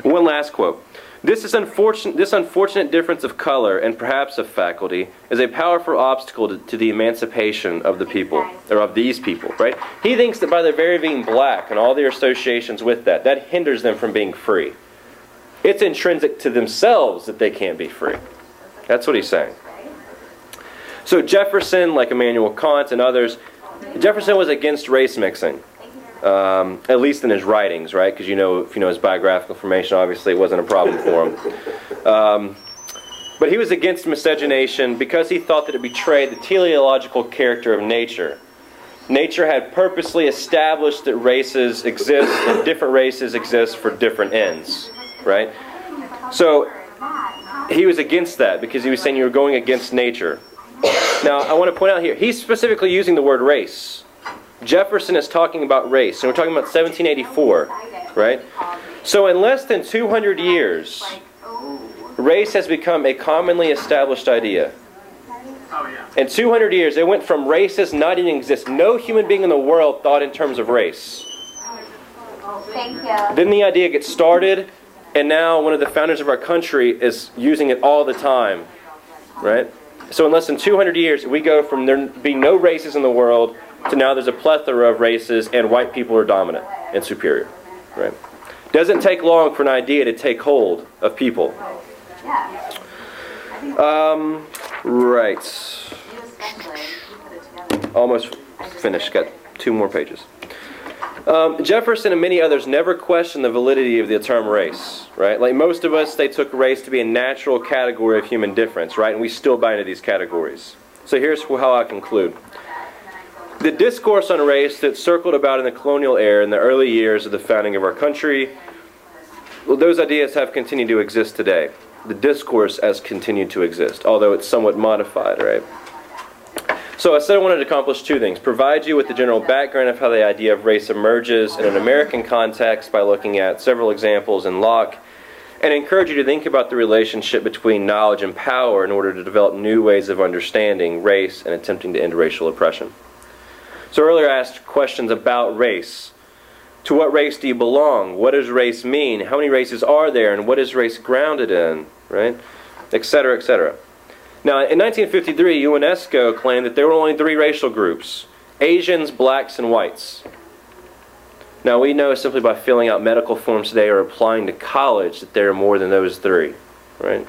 One last quote. This unfortunate difference of color and perhaps of faculty is a powerful obstacle to the emancipation of the people, or of these people, right? He thinks that by their very being black and all their associations with that, that hinders them from being free. It's intrinsic to themselves that they can't be free. That's what he's saying. So Jefferson, like Immanuel Kant and others, Jefferson was against race mixing. At least in his writings, right? Because if you know his biographical information, obviously it wasn't a problem for him. But he was against miscegenation because he thought that it betrayed the teleological character of nature. Nature had purposely established that races exist and different races exist for different ends, right? So he was against that because he was saying you were going against nature. Now, I want to point out here, he's specifically using the word race. Jefferson is talking about race, and we're talking about 1784, right? So in less than 200 years, race has become a commonly established idea. In 200 years, it went from races not even exist. No human being in the world thought in terms of race. Thank you. Then the idea gets started, and now one of the founders of our country is using it all the time, right? So in less than 200 years, we go from there being no races in the world to now there's a plethora of races and white people are dominant and superior, right? Doesn't take long for an idea to take hold of people. Right. Almost finished. Got 2 more pages. Jefferson and many others never questioned the validity of the term race, right? Like most of us, they took race to be a natural category of human difference, right? And we still buy into these categories. So here's how I conclude. The discourse on race that circled about in the colonial era in the early years of the founding of our country, well, those ideas have continued to exist today. the discourse has continued to exist, although it's somewhat modified, right? So I said I wanted to accomplish two things: provide you with the general background of how the idea of race emerges in an American context by looking at several examples in Locke, and encourage you to think about the relationship between knowledge and power in order to develop new ways of understanding race and attempting to end racial oppression. So earlier I asked questions about race. To what race do you belong? What does race mean? How many races are there? And what is race grounded in? Right? Etc., etc. Now, in 1953, UNESCO claimed that there were only 3 racial groups: Asians, blacks, and whites. Now, we know simply by filling out medical forms today or applying to college that there are more than those 3, right?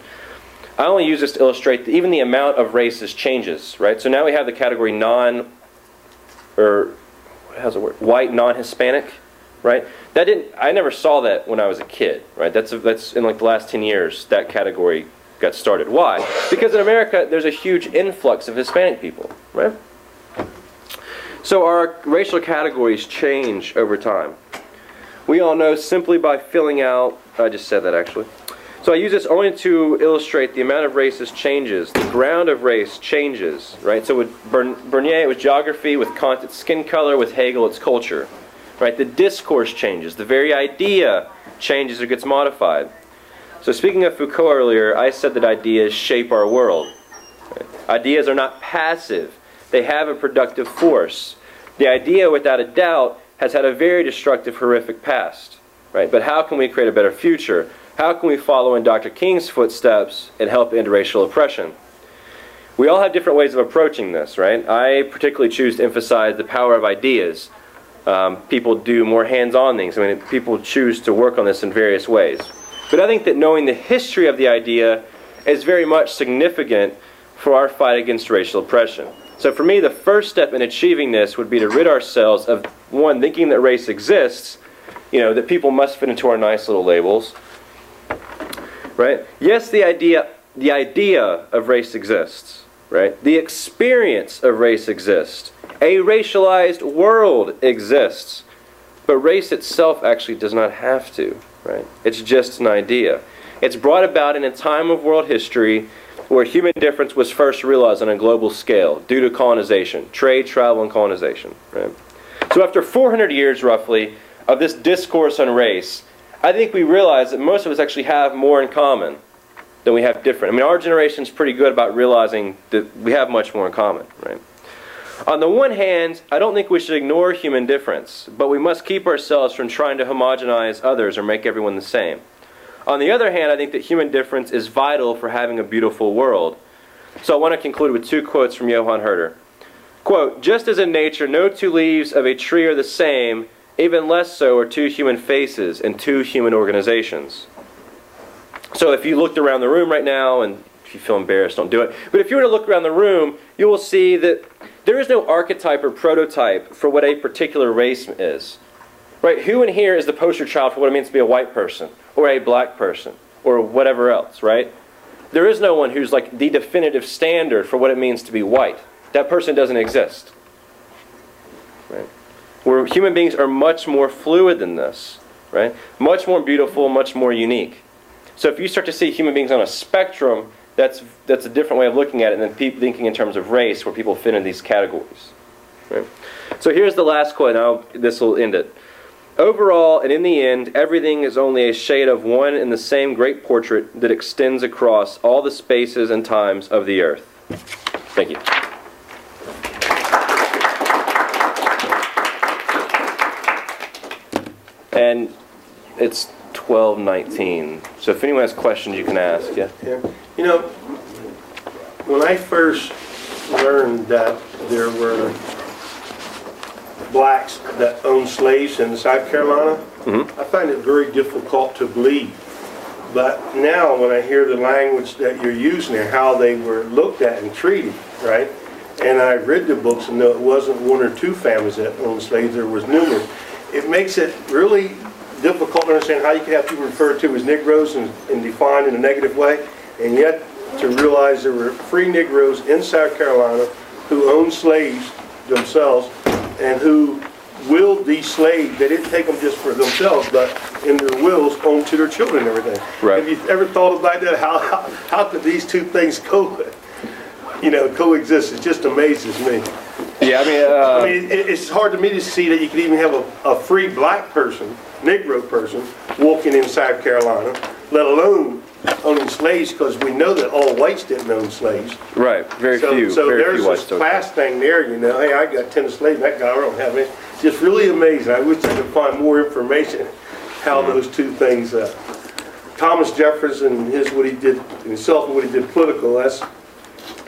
I only use this to illustrate that even the amount of races changes, right? So now we have the category white, non-Hispanic, right? I never saw that when I was a kid, right? That's in like the last 10 years that category got started. Why? Because in America there's a huge influx of Hispanic people, right? So our racial categories change over time. We all know simply by filling out, I just said that actually. So I use this only to illustrate the amount of races changes, the ground of race changes, right? So with Bernier it was geography, with Kant it's skin color, with Hegel it's culture, right? The discourse changes, the very idea changes or gets modified. So speaking of Foucault earlier, I said that ideas shape our world. Right? Ideas are not passive. They have a productive force. The idea, without a doubt, has had a very destructive, horrific past. Right? But how can we create a better future? How can we follow in Dr. King's footsteps and help end racial oppression? We all have different ways of approaching this, right? I particularly choose to emphasize the power of ideas. People do more hands-on things. I mean, people choose to work on this in various ways. But I think that knowing the history of the idea is very much significant for our fight against racial oppression. So for me, the first step in achieving this would be to rid ourselves of, one, thinking that race exists, that people must fit into our nice little labels. Right? Yes, the idea of race exists. Right? The experience of race exists. A racialized world exists. But race itself actually does not have to. Right? It's just an idea. It's brought about in a time of world history where human difference was first realized on a global scale due to colonization, trade, travel, and colonization. Right? So after 400 years, roughly, of this discourse on race, I think we realize that most of us actually have more in common than we have different. I mean, our generation's pretty good about realizing that we have much more in common. Right? On the one hand, I don't think we should ignore human difference, but we must keep ourselves from trying to homogenize others or make everyone the same. On the other hand, I think that human difference is vital for having a beautiful world. So I want to conclude with 2 quotes from Johann Herder. Quote, "Just as in nature no 2 leaves of a tree are the same, even less so are 2 human faces and 2 human organizations." So if you looked around the room right now, and if you feel embarrassed, don't do it, but if you were to look around the room, you will see that there is no archetype or prototype for what a particular race is. Right? Who in here is the poster child for what it means to be a white person, or a black person, or whatever else, right? There is no one who's like the definitive standard for what it means to be white. That person doesn't exist. Right? Where human beings are much more fluid than this, right? Much more beautiful, much more unique. So if you start to see human beings on a spectrum, that's a different way of looking at it than thinking in terms of race, where people fit in these categories. Right? So here's the last quote, now this will end it. "Overall, and in the end, everything is only a shade of one and the same great portrait that extends across all the spaces and times of the earth." Thank you. And it's 12:19. So if anyone has questions, you can ask. Yeah. Yeah. When I first learned that there were blacks that owned slaves in South Carolina, I find it very difficult to believe. But now when I hear the language that you're using and how they were looked at and treated, right? And I read the books and know it wasn't 1 or 2 families that owned slaves, there was numerous. It makes it really difficult to understand how you can have people referred to as Negroes and defined in a negative way, and yet to realize there were free Negroes in South Carolina who owned slaves themselves and who willed these slaves. They didn't take them just for themselves, but in their wills owned own to their children and everything. Right. Have you ever thought about that? How could these two things coexist? It just amazes me. Yeah, I mean, it's hard to me to see that you could even have a free black person, Negro person, walking in South Carolina, let alone owning slaves, because we know that all whites didn't own slaves. right. Very few. So very there's few whites this don't. class thing there, hey, I got 10 slaves, that guy I don't have any. Just really amazing. I wish I could find more information how those two things, Thomas Jefferson, what he did himself and what he did political, that's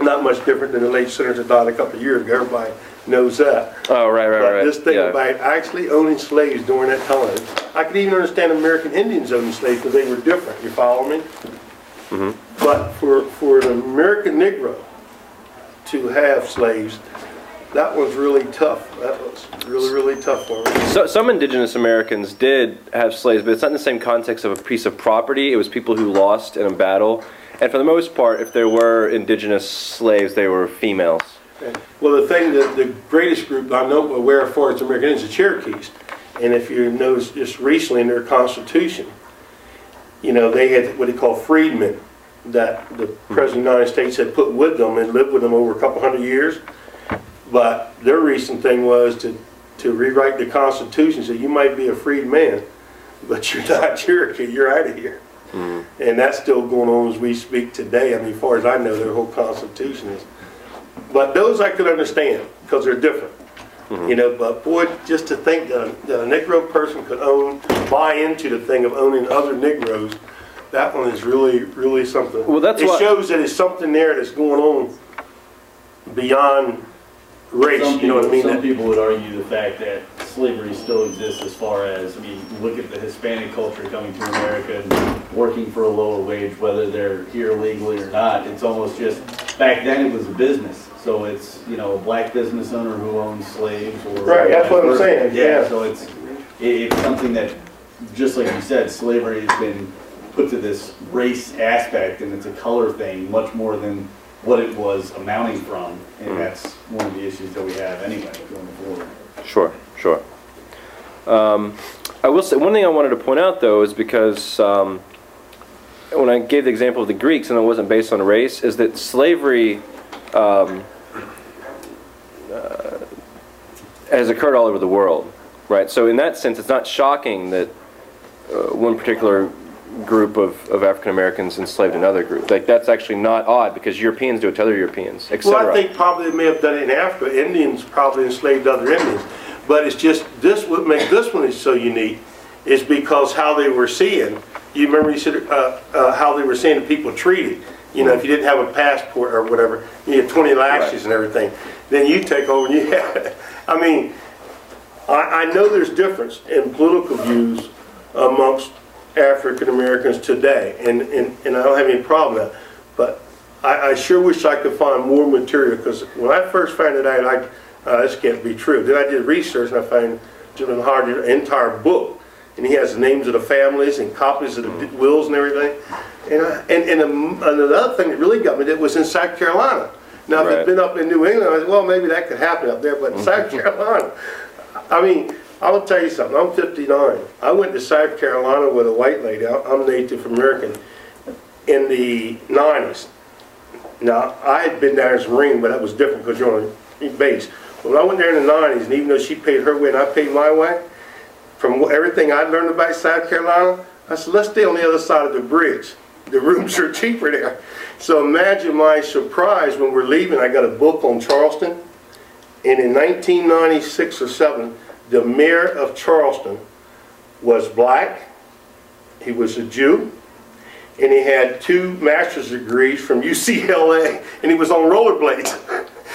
not much different than the late senator died a couple of years ago. Everybody knows that. Oh, right. But this thing about actually owning slaves during that time, I could even understand American Indians owning slaves because they were different. You follow me? Mm-hmm. But for an American Negro to have slaves, that was really tough. That was really, really tough for me. So, some indigenous Americans did have slaves, but it's not in the same context of a piece of property. It was people who lost in a battle. And for the most part, if there were indigenous slaves, they were females. Well, the greatest group I'm aware of for is American Indians, the Cherokees. And if you notice just recently in their Constitution, they had what they call freedmen that the President of the United States had put with them and lived with them over a couple hundred years. But their recent thing was to rewrite the Constitution so you might be a freed man, but you're not Cherokee, you're out of here. Mm-hmm. And that's still going on as we speak today. I mean, as far as I know, their whole Constitution is. But those I could understand because they're different. Mm-hmm. But boy, just to think that a Negro person could buy into the thing of owning other Negroes, that one is really, really something. Well, it shows that there's something there that's going on beyond race, Some people would argue the fact that slavery still exists as far as, look at the Hispanic culture coming to America and working for a lower wage, whether they're here legally or not. It's almost just, back then it was a business. So it's, a black business owner who owns slaves. Right, that's what I'm saying. Yeah, so it's something that, just like you said, slavery has been put to this race aspect, and it's a color thing much more than what it was amounting from, and that's one of the issues that we have anyway going forward. Sure. I will say, one thing I wanted to point out, though, is because when I gave the example of the Greeks, and it wasn't based on race, is that slavery has occurred all over the world, right? So in that sense, it's not shocking that one particular group of African Americans enslaved another group. Like, that's actually not odd because Europeans do it to other Europeans, etc. Well, I think probably they may have done it in Africa. Indians probably enslaved other Indians. But it's just this, what makes this one is so unique is because how they were seeing. You remember you said how they were seeing the people treated. If you didn't have a passport or whatever, you had 20 lashes and everything. Then you take over and you had, I know there's difference in political views amongst African Americans today, and I don't have any problem with that. But I sure wish I could find more material, because when I first found it out, this can't be true. Then I did research and I found Jim Hardy's entire book, and he has the names of the families and copies of the wills and everything. And another thing that really got me, that was in South Carolina. Now, if it'd been up in New England, I was, well, maybe that could happen up there, but in South Carolina, I will tell you something. I'm 59. I went to South Carolina with a white lady. I'm Native American in the 90s. Now, I had been there as a Marine, but that was different because you're on a base. But when I went there in the 90s, and even though she paid her way and I paid my way, from everything I learned about South Carolina, I said, let's stay on the other side of the bridge. The rooms are cheaper there. So imagine my surprise when we're leaving. I got a book on Charleston. And in 1996 or 7, the mayor of Charleston was black. He was a Jew. And he had 2 master's degrees from UCLA. And he was on rollerblades.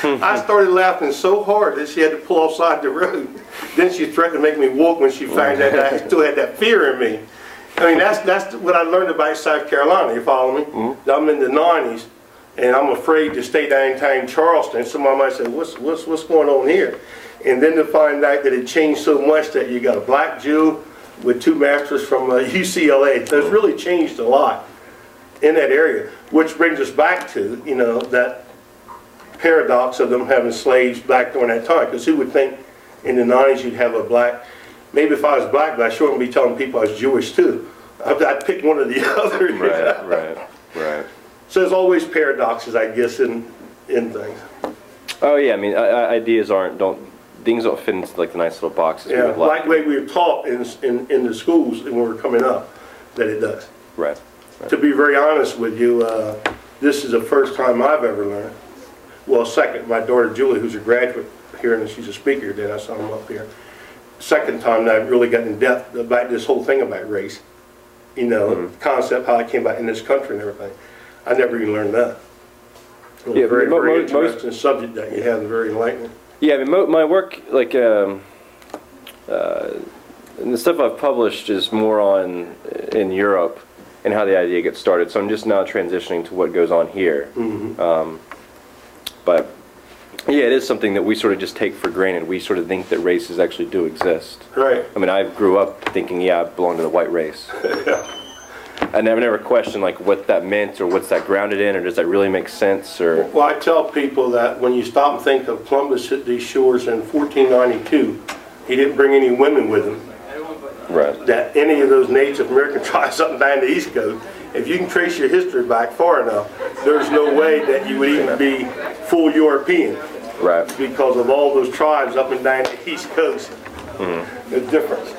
I started laughing so hard that she had to pull offside the road. Then she threatened to make me walk when she found out that I still had that fear in me. That's what I learned about South Carolina, you follow me? Mm-hmm. I'm in the 90s, and I'm afraid to stay downtown Charleston. Somebody might say, what's going on here? And then to find out that it changed so much that you got a black Jew with 2 masters from UCLA. So it's really changed a lot in that area, which brings us back to, that paradox of them having slaves back during that time. Because who would think in the 90s you'd have a black, maybe if I was black, but I sure wouldn't be telling people I was Jewish too. I'd pick one or the other. Right. So there's always paradoxes, I guess, in things. Oh yeah, I mean, ideas things don't fit into like the nice little boxes. Yeah, like the way we were taught in the schools when we were coming up, that it does. Right. To be very honest with you, this is the first time I've ever learned. Well, second, my daughter Julie, who's a graduate here, and she's a speaker, then I saw him up here. Second time that I've really got in depth about this whole thing about race. You know, concept, how it came about in this country and everything. I never even learned that. Yeah, very interesting subject that you have, very enlightening. Yeah, I mean, my work, like, and the stuff I've published is more in Europe and how the idea gets started. So I'm just now transitioning to what goes on here. But yeah, it is something that we sort of just take for granted. We sort of think that races actually do exist. Right. I mean, I grew up thinking, yeah, I belong to the white race. I never questioned like what that meant or what's that grounded in, or does that really make sense, or. Well, I tell people that when you stop and think of Columbus hit these shores in 1492, he didn't bring any women with him. Right. That any of those Native American tribes up and down the East Coast, if you can trace your history back far enough, there's no way that you would even be full European. Right. Because of all those tribes up and down the East Coast. The difference.